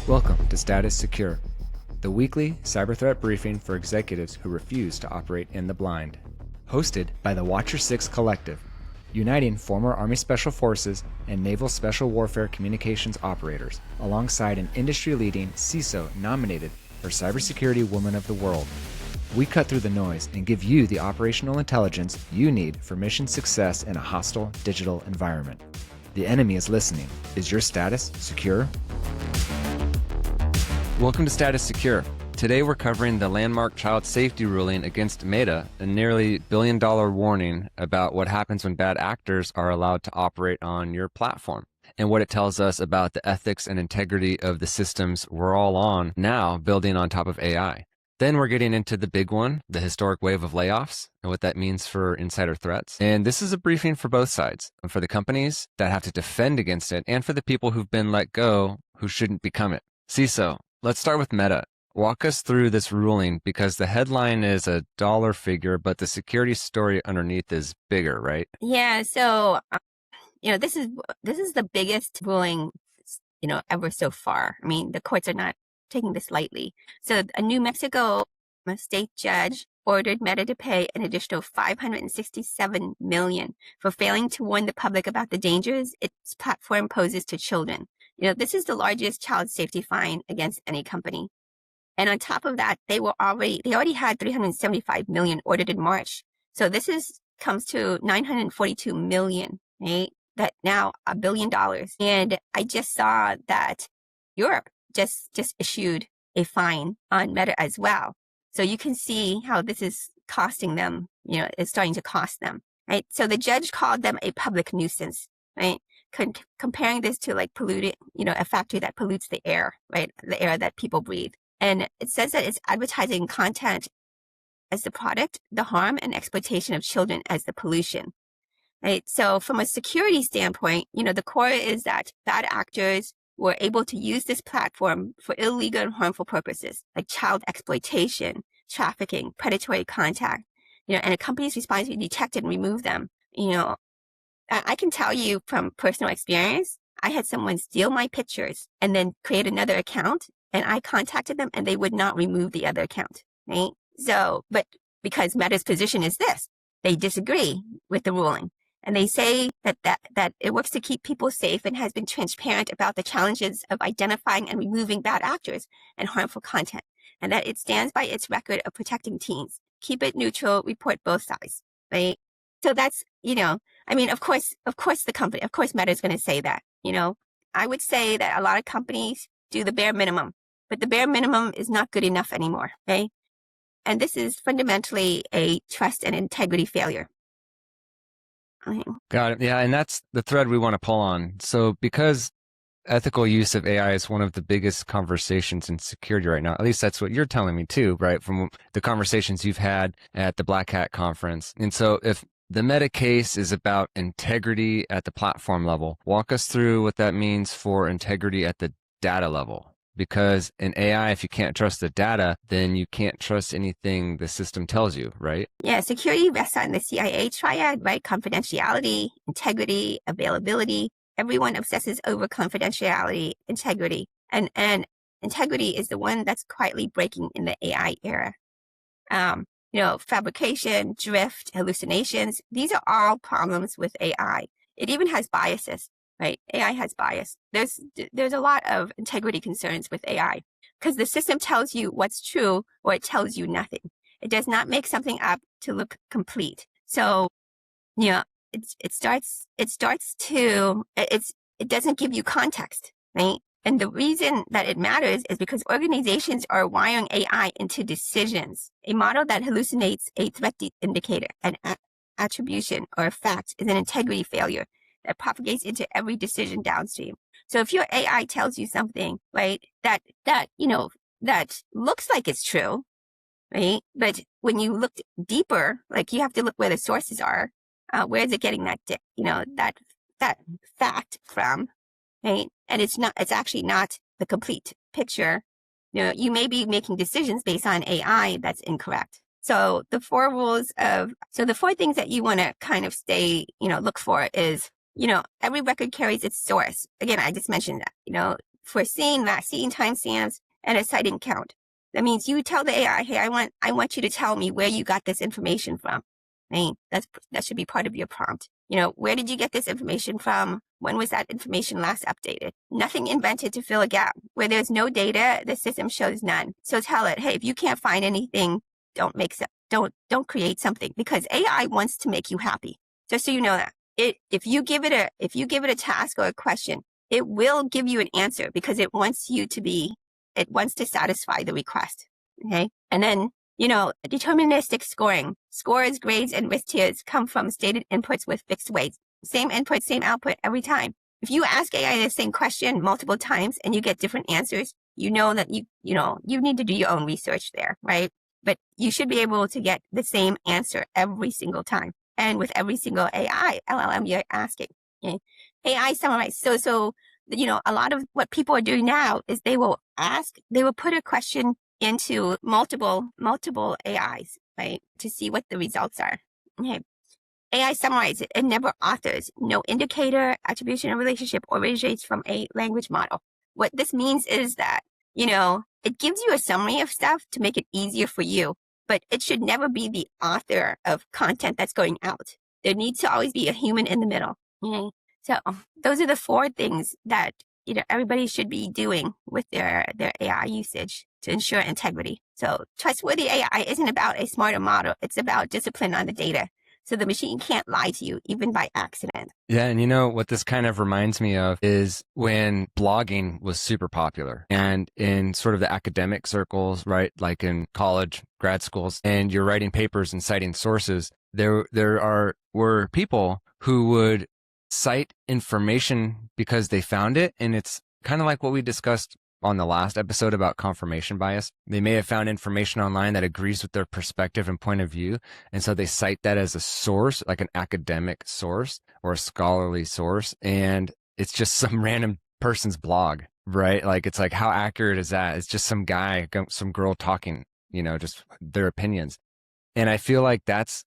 Welcome to Status Secure, the weekly cyber threat briefing for executives who refuse to operate in the blind. Hosted by the Watcher 6 Collective, uniting former Army Special Forces and Naval Special Warfare Communications operators, alongside an industry-leading CISO nominated for Cybersecurity Woman of the World. We cut through the noise and give you the operational intelligence you need for mission success in a hostile digital environment. The enemy is listening. Is your status secure? Welcome to Status Secure. Today we're covering the landmark child safety ruling against Meta, a nearly billion-dollar warning about what happens when bad actors are allowed to operate on your platform, and what it tells us about the ethics and integrity of the systems we're all on now, building on top of AI. Then we're getting into the big one, the historic wave of layoffs, and what that means for insider threats. And this is a briefing for both sides, for the companies that have to defend against it, and for the people who've been let go who shouldn't become it. CISO, let's start with Meta. Walk us through this ruling, because the headline is a dollar figure, but the security story underneath is bigger, right? Yeah. So, this is the biggest ruling, ever so far. I mean, the courts are not taking this lightly. So a New Mexico state judge ordered Meta to pay an additional $567 million for failing to warn the public about the dangers its platform poses to children. This is the largest child safety fine against any company. And on top of that, they already had $375 million ordered in March. So this comes to $942 million, right? That now $1 billion. And I just saw that Europe just issued a fine on Meta as well. So you can see how this is costing them, it's starting to cost them, right? So the judge called them a public nuisance, right? Comparing this to like polluted, a factory that pollutes the air, right? The air that people breathe. And it says that it's advertising content as the product, the harm and exploitation of children as the pollution, right? So from a security standpoint, the core is that bad actors were able to use this platform for illegal and harmful purposes, like child exploitation, trafficking, predatory contact, and a company's responsibility to detect and remove them. I can tell you from personal experience, I had someone steal my pictures and then create another account, and I contacted them and they would not remove the other account, right? So, but because Meta's position is this, they disagree with the ruling. And they say that it works to keep people safe and has been transparent about the challenges of identifying and removing bad actors and harmful content, and that it stands by its record of protecting teens. Keep it neutral, report both sides, right? So that's, of course Meta is going to say that, I would say that a lot of companies do the bare minimum, but the bare minimum is not good enough anymore, okay? And this is fundamentally a trust and integrity failure. Got it. Yeah, and that's the thread we want to pull on. So because ethical use of AI is one of the biggest conversations in security right now, at least that's what you're telling me too, right? From the conversations you've had at the Black Hat conference. And so if the Meta case is about integrity at the platform level, walk us through what that means for integrity at the data level. Because in AI, if you can't trust the data, then you can't trust anything the system tells you, right? Yeah, security rests on the CIA triad, right? Confidentiality, integrity, availability. Everyone obsesses over confidentiality, integrity. And integrity is the one that's quietly breaking in the AI era. Fabrication, drift, hallucinations. These are all problems with AI. It even has biases. Right? AI has bias. There's a lot of integrity concerns with AI because the system tells you what's true or it tells you nothing. It does not make something up to look complete. So, it doesn't give you context, right? And the reason that it matters is because organizations are wiring AI into decisions. A model that hallucinates a threat indicator, an attribution, or a fact is an integrity failure that propagates into every decision downstream. So if your AI tells you something, right, that looks like it's true, right? But when you look deeper, like you have to look where the sources are, where is it getting that fact from, right? And it's actually not the complete picture. You may be making decisions based on AI that's incorrect. So the four things that you want to kind of look for is, every record carries its source. Again, I just mentioned that, for seeing timestamps and a citing count. That means you tell the AI, hey, I want you to tell me where you got this information from. Right? That should be part of your prompt. Where did you get this information from? When was that information last updated? Nothing invented to fill a gap. Where there's no data, the system shows none. So tell it, hey, if you can't find anything, don't create something, because AI wants to make you happy. Just so you know that. If you give it a task or a question, it will give you an answer because it wants to satisfy the request. Okay. And then, deterministic scoring. Scores, grades, and risk tiers come from stated inputs with fixed weights. Same input, same output every time. If you ask AI the same question multiple times and you get different answers, you know that you need to do your own research there, right? But you should be able to get the same answer every single time. And with every single AI, LLM you're asking. Okay? AI summarize. So, a lot of what people are doing now is they will put a question into multiple AIs, right? To see what the results are. Okay. AI summarizes it and never authors. No indicator, attribution, or relationship originates from a language model. What this means is that, it gives you a summary of stuff to make it easier for you, but it should never be the author of content that's going out. There needs to always be a human in the middle. Okay? So those are the 4 things that, everybody should be doing with their AI usage to ensure integrity. So trustworthy AI isn't about a smarter model. It's about discipline on the data. So the machine can't lie to you, even by accident. Yeah. And what this kind of reminds me of is when blogging was super popular and in sort of the academic circles, right? Like in college, grad schools, and you're writing papers and citing sources. There were people who would cite information because they found it. And it's kind of like what we discussed on the last episode about confirmation bias. They may have found information online that agrees with their perspective and point of view. And so they cite that as a source, like an academic source or a scholarly source. And it's just some random person's blog, right? Like, it's like, how accurate is that? It's just some guy, some girl talking, just their opinions. And I feel like that's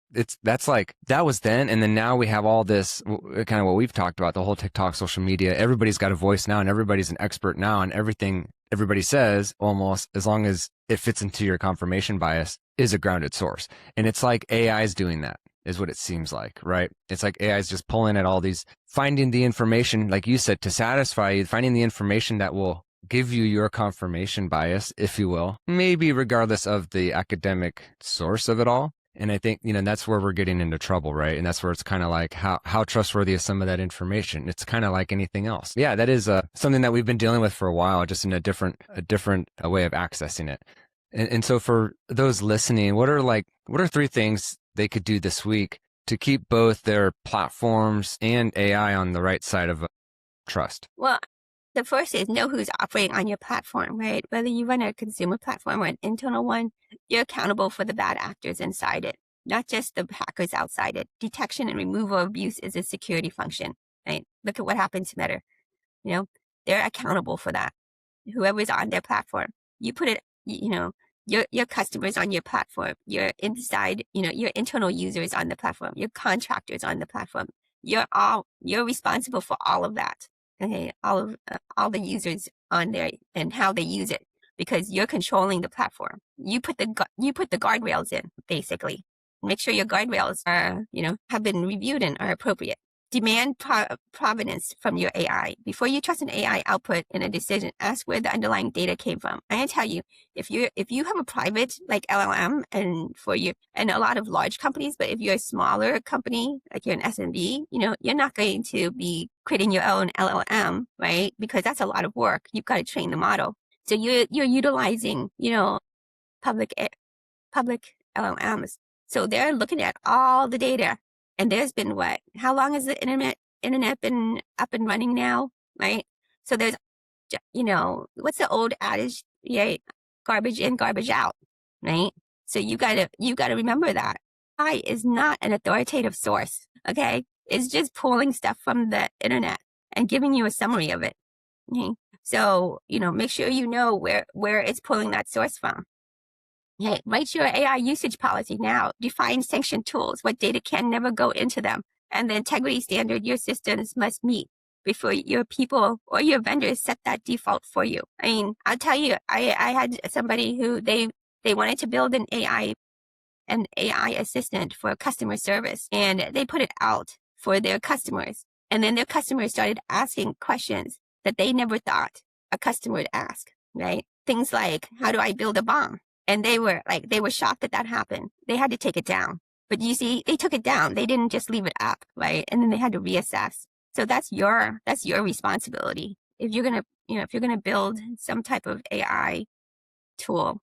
like, that was then. And then now we have all this kind of what we've talked about, the whole TikTok, social media. Everybody's got a voice now and everybody's an expert now, and everything everybody says, almost, as long as it fits into your confirmation bias, is a grounded source. And it's like AI is doing that, is what it seems like, right? It's like AI is just pulling at all these, finding the information, like you said, to satisfy you, finding the information that will give you your confirmation bias, if you will, maybe regardless of the academic source of it all. And I think, that's where we're getting into trouble, right? And that's where it's kind of like, how trustworthy is some of that information? It's kind of like anything else. Yeah, that is something that we've been dealing with for a while, just in a different way of accessing it. And so for those listening, what are 3 things they could do this week to keep both their platforms and AI on the right side of trust? Well, the first is know who's operating on your platform, right? Whether you run a consumer platform or an internal one, you're accountable for the bad actors inside it, not just the hackers outside it. Detection and removal of abuse is a security function, right? Look at what happened to Meta. They're accountable for that. Whoever's on their platform, you put it, your customers on your platform, your internal users on the platform, your contractors on the platform. You're responsible for all of that. Okay, all the users on there and how they use it, because you're controlling the platform. You put the guardrails in, basically. Make sure your guardrails are, have been reviewed and are appropriate. Demand provenance from your AI. Before you trust an AI output in a decision, ask where the underlying data came from. I can tell you, if you have a private like LLM and a lot of large companies, but if you're a smaller company, like you're an SMB, you're not going to be creating your own LLM, right? Because that's a lot of work. You've got to train the model. So you're utilizing, public LLMs. So they're looking at all the data. And there's been how long has the internet been up and running now, right? So there's, what's the old adage? Yeah, garbage in, garbage out, right? So you gotta remember that. AI is not an authoritative source, okay? It's just pulling stuff from the internet and giving you a summary of it. Okay? So, make sure you know where it's pulling that source from. Hey, write your AI usage policy now. Define sanction tools. What data can never go into them, and the integrity standard your systems must meet. before your people or your vendors set that default for you. I mean, I'll tell you, I had somebody who they wanted to build an AI assistant for customer service, and they put it out for their customers. And then their customers started asking questions that they never thought a customer would ask, right? Things like, how do I build a bomb? And they were shocked that happened. They had to take it down. But you see, they took it down. They didn't just leave it up, right? And then they had to reassess. So that's your responsibility. If you're gonna build some type of AI tool.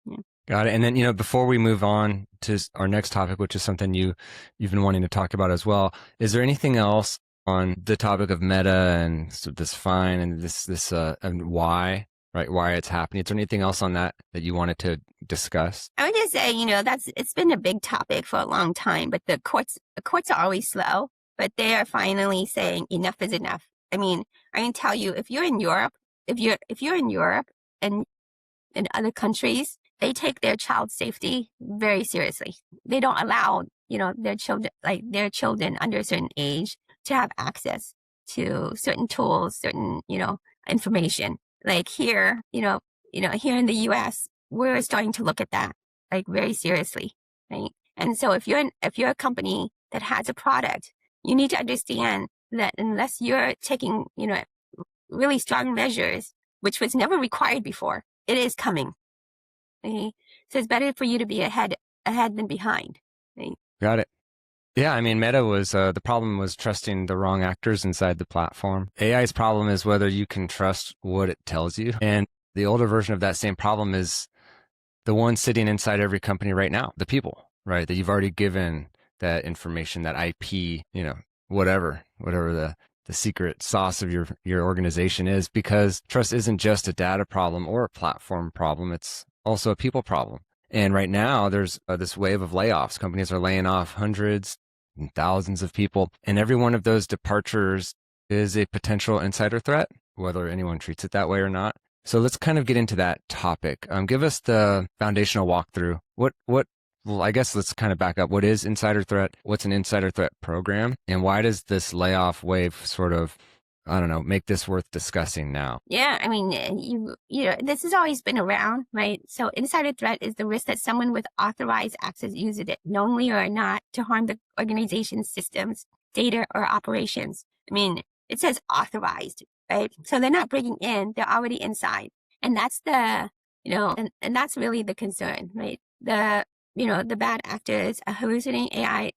Yeah. Got it. And then, before we move on to our next topic, which is something you've been wanting to talk about as well, is there anything else on the topic of Meta and so this fine and this and why, right? Why it's happening? Is there anything else on that you wanted to discuss? I would just say, it's been a big topic for a long time, but the courts are always slow, but they are finally saying enough is enough. I mean, I can tell you, if you're in Europe and in other countries, they take their child safety very seriously. They don't allow, their children under a certain age to have access to certain tools, certain, information. Like here, here in the US, we're starting to look at that like very seriously, right? And so if you're a company that has a product, you need to understand that unless you're taking, really strong measures, which was never required before, it is coming. Okay? So it's better for you to be ahead than behind. Right? Got it. Yeah, I mean, Meta was the problem was trusting the wrong actors inside the platform. AI's problem is whether you can trust what it tells you. And the older version of that same problem is the one sitting inside every company right now, the people, right? That you've already given that information, that IP, whatever the secret sauce of your organization is, because trust isn't just a data problem or a platform problem. It's also a people problem. And right now there's this wave of layoffs. Companies are laying off hundreds and thousands of people. And every one of those departures is a potential insider threat, whether anyone treats it that way or not. So let's kind of get into that topic. Give us the foundational walkthrough. Well, I guess let's kind of back up. What is insider threat? What's an insider threat program? And why does this layoff wave sort of, I don't know, make this worth discussing now? Yeah, I mean, this has always been around, right? So insider threat is the risk that someone with authorized access uses it, knowingly or not, to harm the organization's systems, data, or operations. I mean, it says authorized, right? So they're not breaking in, they're already inside. And that's and that's really the concern, right? The bad actors, hallucinating AI,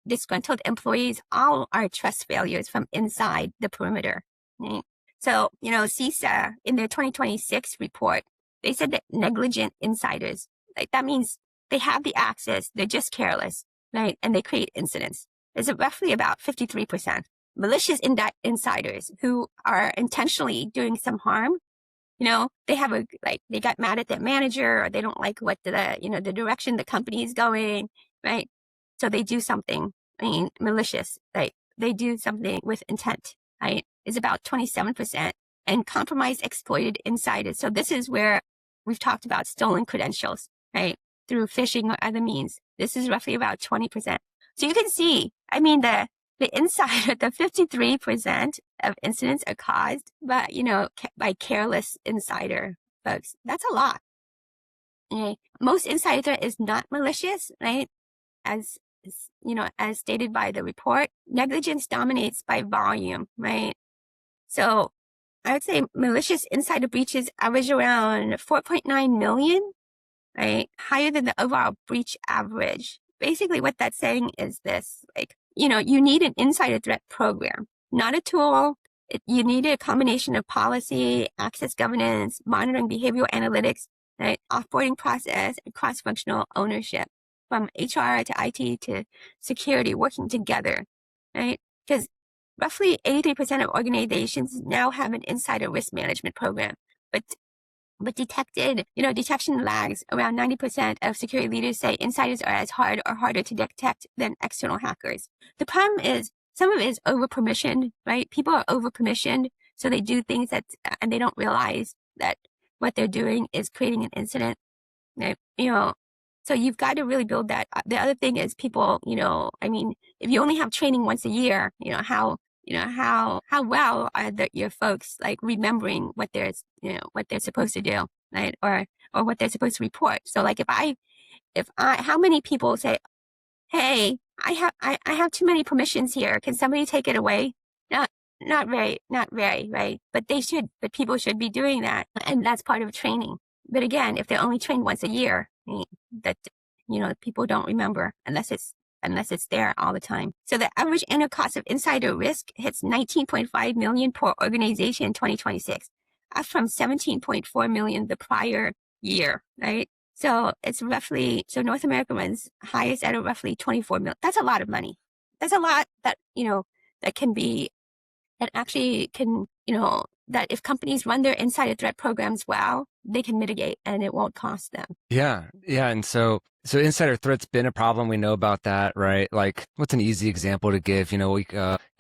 disgruntled employees, all are trust failures from inside the perimeter. Right? So, CISO, in their 2026 report, they said that negligent insiders, like that means they have the access, they're just careless, right? And they create incidents. There's roughly about 53%. Malicious insiders who are intentionally doing some harm, they got mad at their manager, or they don't like what the direction the company is going, right? So they do something, malicious, right? They do something with intent, right? Is about 27%. And compromised exploited insiders. So this is where we've talked about stolen credentials, right? Through phishing or other means. This is roughly about 20%. So you can see, the insider, the 53% of incidents are caused by, by careless insider folks. That's a lot. Okay. Most insider threat is not malicious, right? As stated by the report, negligence dominates by volume, right? So I would say malicious insider breaches average around 4.9 million, right? Higher than the overall breach average. Basically what that's saying is this, you need an insider threat program, not a tool. You need a combination of policy, access governance, monitoring behavioral analytics, right? Offboarding process, and cross-functional ownership from HR to IT to security working together, right? Because roughly 83% of organizations now have an insider risk management program, but detection lags. Around 90% of security leaders say insiders are as hard or harder to detect than external hackers. The problem is some of it is over-permissioned, right? People are over-permissioned, so they do things and they don't realize that what they're doing is creating an incident. Right? So you've got to really build that. The other thing is people, if you only have training once a year, how how well are your folks like remembering what they're supposed to do, right? Or what they're supposed to report. So like how many people say, hey, I have too many permissions here. Can somebody take it away? Not, not very, right? But people should be doing that. And that's part of training. But again, if they're only trained once a year, that, people don't remember unless it's there all the time. So the average annual cost of insider risk hits 19.5 million per organization in 2026, up from 17.4 million the prior year, right? So North America runs highest at roughly 24 million. That's a lot of money. That's a lot that, that actually can, that if companies run their insider threat programs well, they can mitigate and it won't cost them. Yeah. Yeah. And so insider threat's been a problem. We know about that, right? Like, what's an easy example to give? You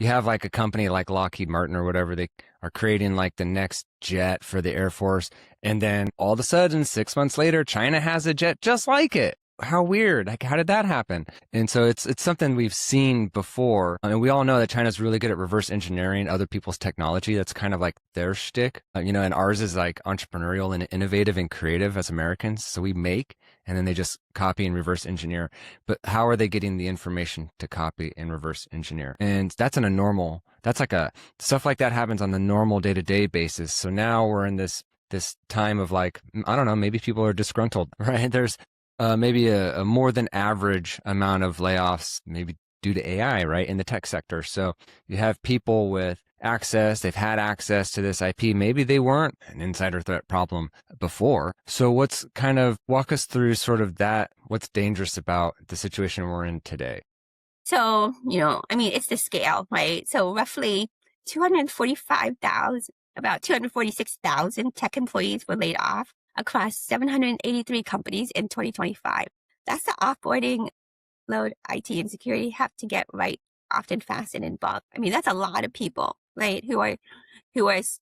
have like a company like Lockheed Martin or whatever, they are creating like the next jet for the Air Force. And then all of a sudden, 6 months later, China has a jet just like it. How weird. Like, how did that happen? And so it's something we've seen before. I mean, we all know that China's really good at reverse engineering other people's technology. That's kind of like their shtick, and ours is like entrepreneurial and innovative and creative as Americans. So we make, and then they just copy and reverse engineer. But how are they getting the information to copy and reverse engineer? And that's stuff like that happens on the normal day-to-day basis. So now we're in this time of like, I don't know, maybe people are disgruntled, right? There's maybe a more than average amount of layoffs, maybe due to AI, right, in the tech sector. So you have people with access, they've had access to this IP. Maybe they weren't an insider threat problem before. So walk us through sort of that, what's dangerous about the situation we're in today? So, it's the scale, right? So roughly about 246,000 tech employees were laid off across 783 companies in 2025. That's the offboarding load IT and security have to get right, often fast and in bulk. I mean, that's a lot of people, right? Who are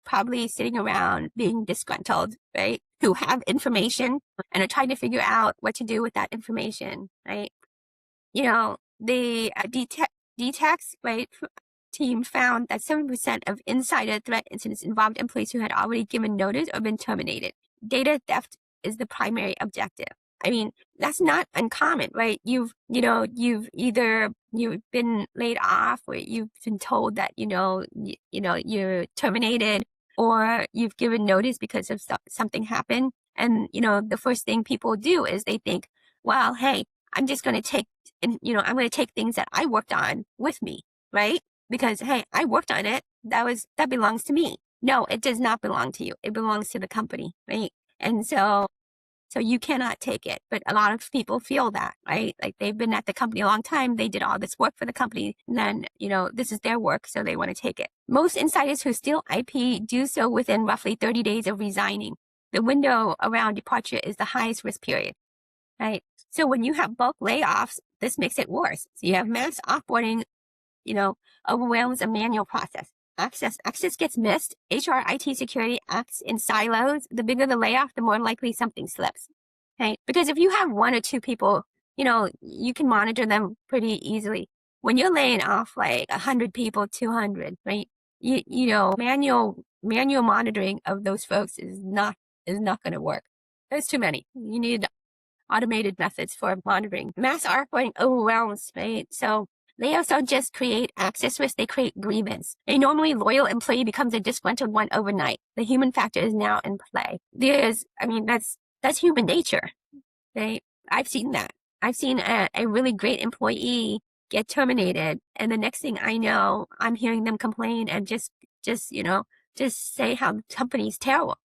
probably sitting around being disgruntled, right? Who have information and are trying to figure out what to do with that information, right? The DTEX, right, team found that 7% of insider threat incidents involved employees who had already given notice or been terminated. Data theft is the primary objective. I mean, that's not uncommon, right? You've been laid off, or you've been told that, you're terminated, or you've given notice because of something happened. And, the first thing people do is they think, well, hey, I'm just going to take, I'm going to take things that I worked on with me, right? Because, hey, I worked on it. That belongs to me. No, it does not belong to you. It belongs to the company, right? And so you cannot take it. But a lot of people feel that, right? Like they've been at the company a long time. They did all this work for the company. And then, this is their work. So they want to take it. Most insiders who steal IP do so within roughly 30 days of resigning. The window around departure is the highest risk period, right? So when you have bulk layoffs, this makes it worse. So you have mass offboarding, overwhelms a manual process. Access gets missed. HR, IT, security acts in silos. The bigger the layoff, the more likely something slips. Okay? Because if you have one or two people, you can monitor them pretty easily. When you're laying off like 100 people, 200, right? Manual monitoring of those folks is not going to work. There's too many. You need automated methods for monitoring. Mass offboarding overwhelms, right? So layoffs don't just create access risk, they create grievance. A normally loyal employee becomes a disgruntled one overnight. The human factor is now in play. That's human nature, right? I've seen that. I've seen a really great employee get terminated, and the next thing I know, I'm hearing them complain and just say how the company's terrible.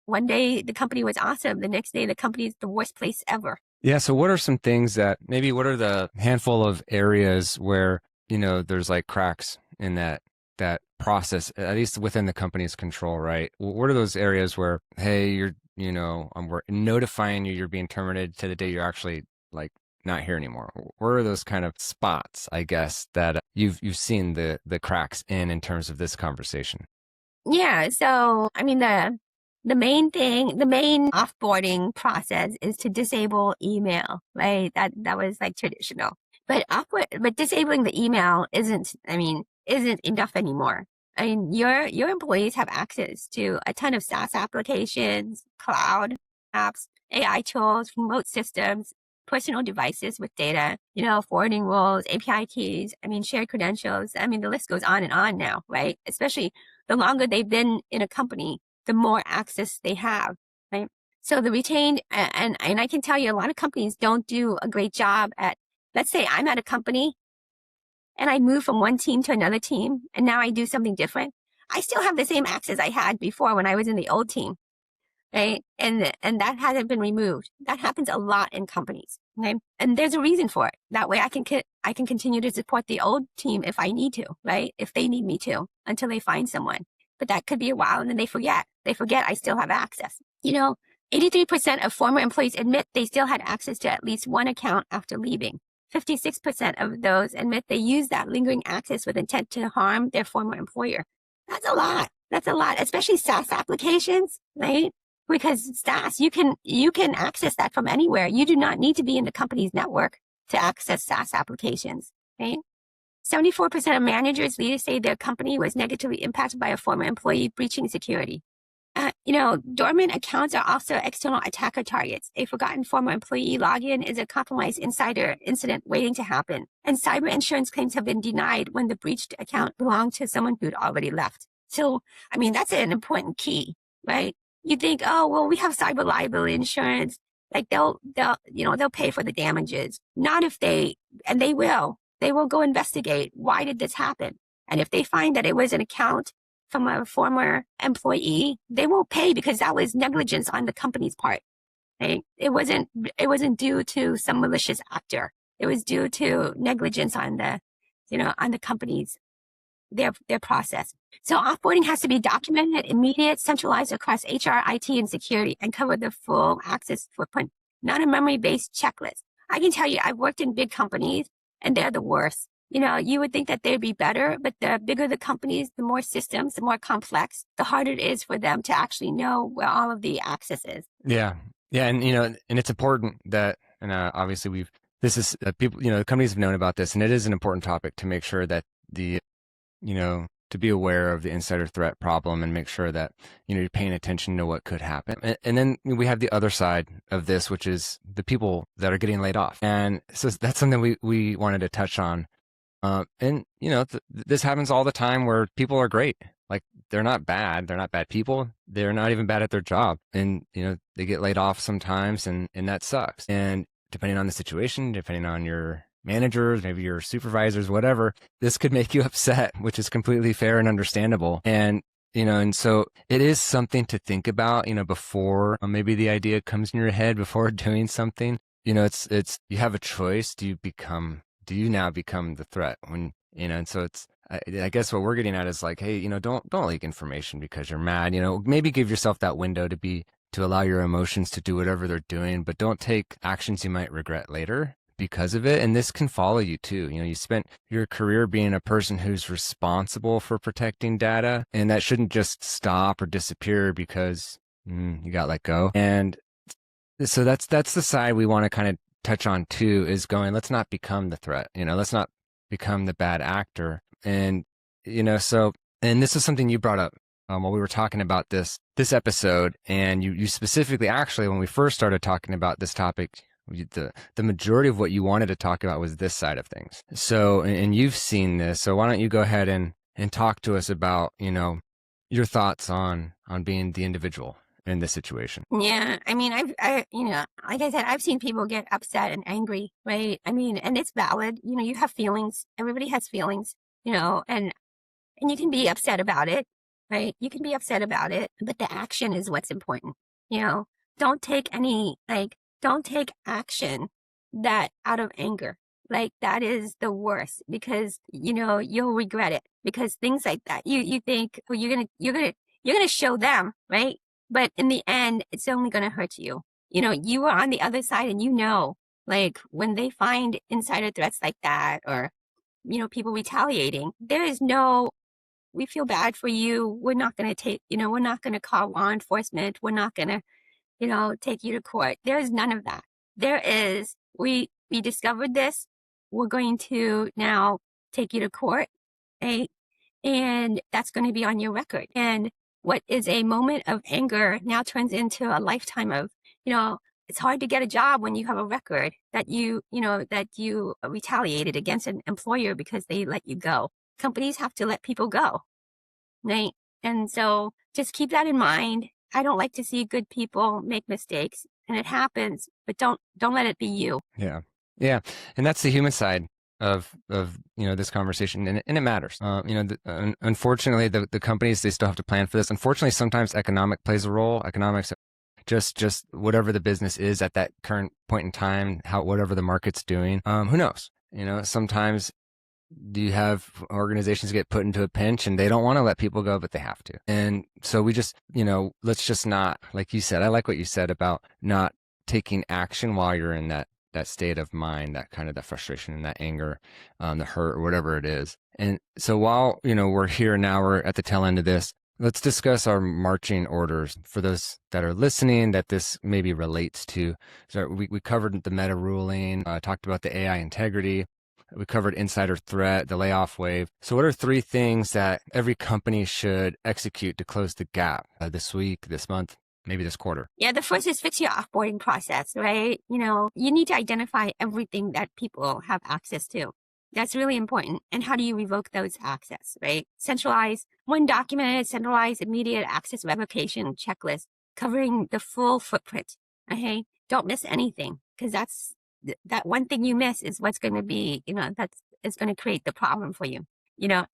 One day the company was awesome. The next day the company is the worst place ever. Yeah. So what are some things what are the handful of areas where, there's like cracks in that process, at least within the company's control, right? What are those areas where, hey, we're notifying you're being terminated to the day you're actually like not here anymore? Where are those kind of spots, I guess, that you've seen the cracks in terms of this conversation? Yeah. So, the main offboarding process is to disable email, right? That was like traditional. But disabling the email isn't, isn't enough anymore. I mean, your employees have access to a ton of SaaS applications, cloud apps, AI tools, remote systems, personal devices with data, forwarding roles, API keys, shared credentials. The list goes on and on now, right? Especially the longer they've been in a company, the more access they have, right? So the retained, and I can tell you a lot of companies don't do a great job at, let's say I'm at a company and I move from one team to another team, and now I do something different. I still have the same access I had before when I was in the old team, right? And that hasn't been removed. That happens a lot in companies, okay? And there's a reason for it. That way I can continue to support the old team if I need to, right? If they need me to, until they find someone. But that could be a while, and then they forget. They forget I still have access. 83% of former employees admit they still had access to at least one account after leaving. 56% of those admit they used that lingering access with intent to harm their former employer. That's a lot. That's a lot, especially SaaS applications, right? Because SaaS, you can access that from anywhere. You do not need to be in the company's network to access SaaS applications, right? 74% of managers, leaders say their company was negatively impacted by a former employee breaching security. Dormant accounts are also external attacker targets. A forgotten former employee login is a compromised insider incident waiting to happen. And cyber insurance claims have been denied when the breached account belonged to someone who'd already left. So, that's an important key, right? You think, oh, well, we have cyber liability insurance. Like they'll pay for the damages. Not if they will go investigate. Why did this happen? And if they find that it was an account from a former employee, they won't pay because that was negligence on the company's part. Right? It wasn't due to some malicious actor. It was due to negligence on the company's their process. So offboarding has to be documented, immediate, centralized across HR, IT, and security, and cover the full access footprint, not a memory-based checklist. I can tell you, I've worked in big companies, and they're the worst. You would think that they'd be better, but the bigger the companies, the more systems, the more complex, the harder it is for them to actually know where all of the access is. Yeah. And, and it's important that, and obviously people, companies have known about this, and it is an important topic to make sure that to be aware of the insider threat problem and make sure that, you're paying attention to what could happen. And then we have the other side of this, which is the people that are getting laid off. And so that's something we wanted to touch on. This happens all the time where people are great. Like they're not bad. They're not bad people. They're not even bad at their job. And, they get laid off sometimes and that sucks. And depending on the situation, depending on your managers, maybe your supervisors, whatever, this could make you upset, which is completely fair and understandable. And, and so it is something to think about, before maybe the idea comes in your head before doing something. It's you have a choice. Do you now become the threat when, and so I guess what we're getting at is like, hey, don't leak information because you're mad, maybe give yourself that window to allow your emotions to do whatever they're doing, but don't take actions you might regret later because of it. And this can follow you too. You spent your career being a person who's responsible for protecting data, and that shouldn't just stop or disappear because you got let go. And so that's the side we want to kind of touch on too, is going, let's not become the threat, let's not become the bad actor. And, and this is something you brought up while we were talking about this episode. And you specifically, actually, when we first started talking about this topic, the majority of what you wanted to talk about was this side of things. So, and you've seen this, so why don't you go ahead and talk to us about, your thoughts on being the individual in this situation? Yeah, like I said, I've seen people get upset and angry, right? And it's valid. You have feelings. Everybody has feelings, and you can be upset about it, right? You can be upset about it, but the action is what's important. Don't take action that out of anger. Like that is the worst because, you'll regret it because things like that, you think, well, you're going to show them, right? But in the end, it's only going to hurt you. You are on the other side and like when they find insider threats like that or, people retaliating, we feel bad for you. We're not going to we're not going to call law enforcement. We're not going to, take you to court. There is none of that. There is, we discovered this. We're going to now take you to court. Right? And that's going to be on your record. And what is a moment of anger now turns into a lifetime of, it's hard to get a job when you have a record that you retaliated against an employer because they let you go. Companies have to let people go, right? And so just keep that in mind. I don't like to see good people make mistakes, and it happens, but don't let it be you. Yeah. Yeah. And that's the human side of this conversation, and it matters. Unfortunately, the companies, they still have to plan for this. Unfortunately, sometimes economic plays a role. Economics, just whatever the business is at that current point in time, whatever the market's doing. Who knows? Sometimes you have organizations get put into a pinch and they don't want to let people go, but they have to. And so we just, let's just not, like you said, I like what you said about not taking action while you're in that state of mind, that kind of that frustration and that anger, the hurt or whatever it is. And so while, we're here now, we're at the tail end of this, let's discuss our marching orders for those that are listening that this maybe relates to. So we covered the meta ruling, talked about the AI integrity. We covered insider threat, the layoff wave. So what are 3 things that every company should execute to close the gap this week, this month, maybe this quarter? Yeah, the first is fix your offboarding process, right? You need to identify everything that people have access to. That's really important. And how do you revoke those access, right? Centralize one documented, centralized, immediate access revocation checklist covering the full footprint. Okay, don't miss anything, because that one thing you miss is what's going to be, is going to create the problem for you.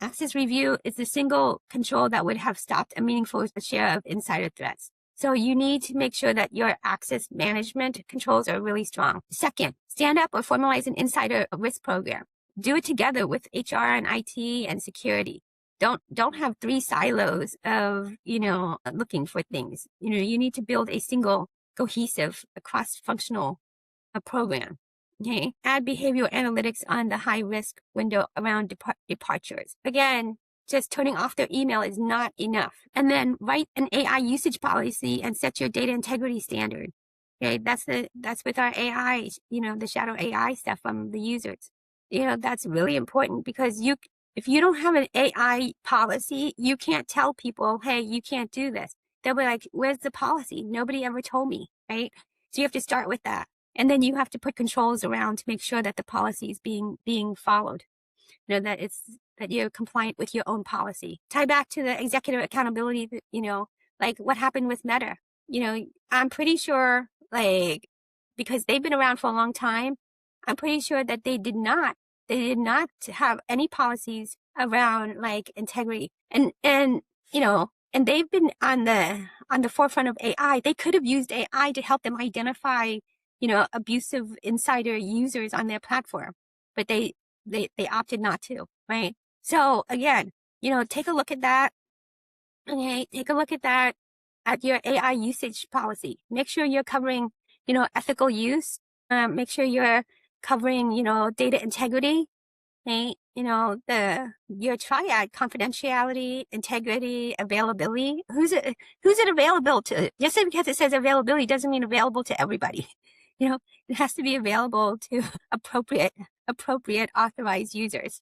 Access review is the single control that would have stopped a meaningful share of insider threats. So you need to make sure that your access management controls are really strong. Second, stand up or formalize an insider risk program. Do it together with HR and IT and security. Don't have 3 silos of, looking for things. You need to build a single cohesive cross-functional program. Okay. Add behavioral analytics on the high risk window around departures. Again, just turning off their email is not enough. And then write an AI usage policy and set your data integrity standard. Okay. That's with our AI, the shadow AI stuff from the users. That's really important, because if you don't have an AI policy, you can't tell people, hey, you can't do this. They'll be like, where's the policy? Nobody ever told me, right? So you have to start with that. And then you have to put controls around to make sure that the policy is being followed. That you're compliant with your own policy. Tie back to the executive accountability, like what happened with Meta. I'm pretty sure, because they've been around for a long time, I'm pretty sure that they did not have any policies around integrity. And they've been on the forefront of AI. They could have used AI to help them identify abusive insider users on their platform, but they opted not to, right? So again, take a look at that. Okay, take a look at that, at your AI usage policy. Make sure you're covering, ethical use. Make sure you're covering, data integrity. Okay, your triad: confidentiality, integrity, availability. Who's it available to? Just because it says availability doesn't mean available to everybody. It has to be available to appropriate authorized users.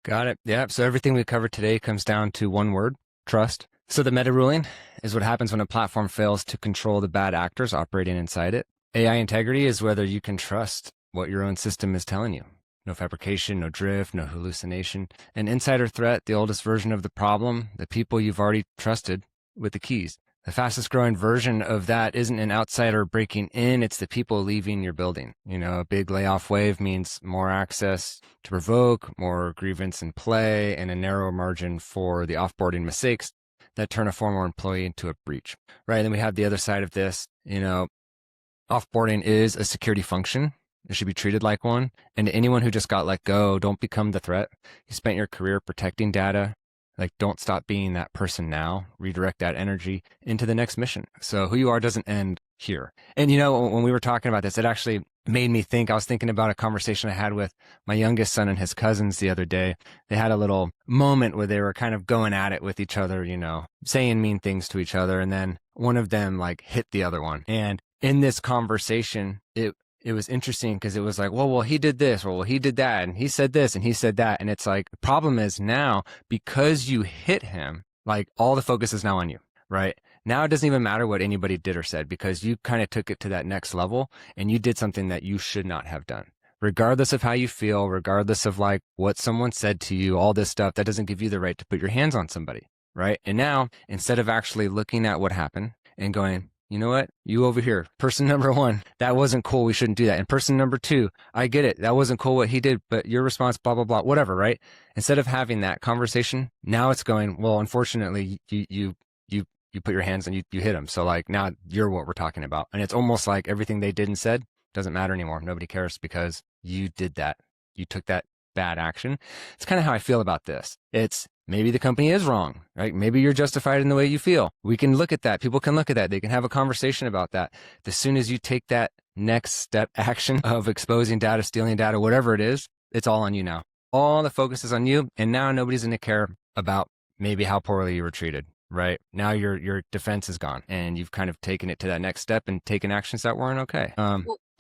Got it. Yeah. So everything we covered today comes down to one word: trust. So the meta ruling is what happens when a platform fails to control the bad actors operating inside it. AI integrity is whether you can trust what your own system is telling you. No fabrication, no drift, no hallucination. An insider threat, the oldest version of the problem, the people you've already trusted with the keys. The fastest growing version of that isn't an outsider breaking in, it's the people leaving your building. A big layoff wave means more access to revoke, more grievance in play, and a narrower margin for the offboarding mistakes that turn a former employee into a breach. Right? And then we have the other side of this. Offboarding is a security function. It should be treated like one. And to anyone who just got let go, don't become the threat. You spent your career protecting data. Don't stop being that person now. Redirect that energy into the next mission. So who you are doesn't end here. And when we were talking about this, it actually made me think. I was thinking about a conversation I had with my youngest son and his cousins the other day. They had a little moment where they were kind of going at it with each other, saying mean things to each other. And then one of them hit the other one. And in this conversation, it it was interesting because it was like, well, he did this, or well, he did that, and he said this, and he said that. And it's like, the problem is now, because you hit him, like all the focus is now on you, right? Now it doesn't even matter what anybody did or said, because you kind of took it to that next level and you did something that you should not have done. Regardless of how you feel, regardless of like what someone said to you, all this stuff, that doesn't give you the right to put your hands on somebody, right? And now, instead of actually looking at what happened and going, you know what, you over here, person number one, that wasn't cool, we shouldn't do that. And person number two, I get it, that wasn't cool what he did, but your response, blah, blah, blah, whatever, right? Instead of having that conversation, now it's going, well, unfortunately, you put your hands and you hit him. So like now you're what we're talking about. And it's almost like everything they did and said doesn't matter anymore. Nobody cares because you did that. You took that bad action. It's kind of how I feel about this. It's maybe the company is wrong, right? Maybe you're justified in the way you feel. We can look at that. People can look at that. They can have a conversation about that. As soon as you take that next step action of exposing data, stealing data, whatever it is, it's all on you now. All the focus is on you. And now nobody's going to care about maybe how poorly you were treated. Right now, your defense is gone, and you've kind of taken it to that next step and taken actions that weren't okay.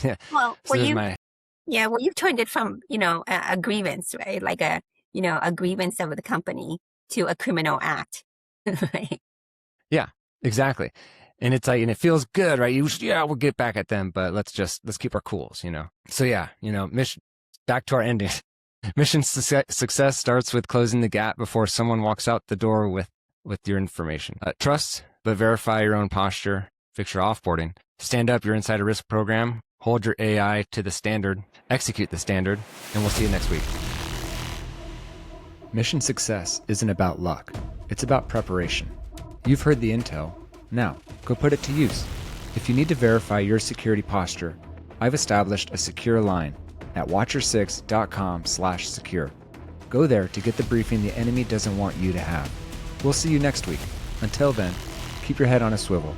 Yeah. Well, So you've turned it from a grievance, right? Like a grievance of the company to a criminal act, right? Yeah, exactly. And it's like, and it feels good, right? We'll get back at them, but let's keep our cools, So yeah, back to our ending. Mission success starts with closing the gap before someone walks out the door with your information. Trust, but verify your own posture. Fix your offboarding. Stand up your insider risk program. Hold your AI to the standard. Execute the standard. And we'll see you next week. Mission success isn't about luck. It's about preparation. You've heard the intel. Now, go put it to use. If you need to verify your security posture, I've established a secure line at watcher6.com/secure. Go there to get the briefing the enemy doesn't want you to have. We'll see you next week. Until then, keep your head on a swivel